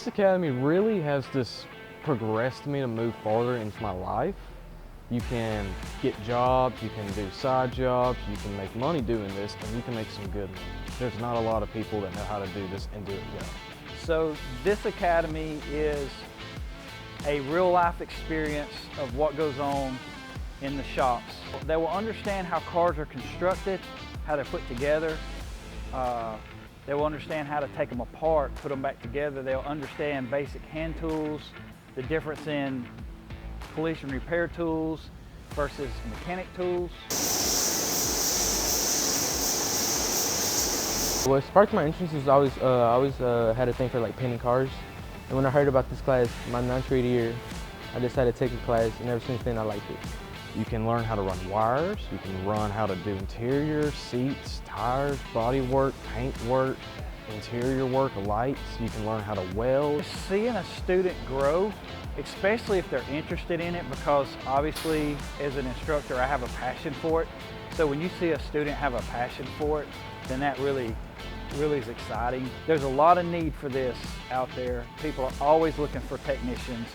This academy really has just progressed me to move farther into my life. You can get jobs, you can do side jobs, you can make money doing this, and you can make some good money. There's not a lot of people that know how to do this and do it well. So this academy is a real life experience of what goes on in the shops. They will understand how cars are constructed, how they're put together. They will understand how to take them apart, put them back together. They'll understand basic hand tools, the difference in collision repair tools versus mechanic tools. What sparked my interest is I always had a thing for like painting cars. And when I heard about this class, my 9th grade year, I decided to take a class, and ever since then I liked it. You can learn how to run wires, you can learn how to do interior, seats, tires, body work, paint work, interior work, lights. You can learn how to weld. Seeing a student grow, especially if they're interested in it, because obviously as an instructor I have a passion for it. So when you see a student have a passion for it, then that really is exciting. There's a lot of need for this out there. People are always looking for technicians.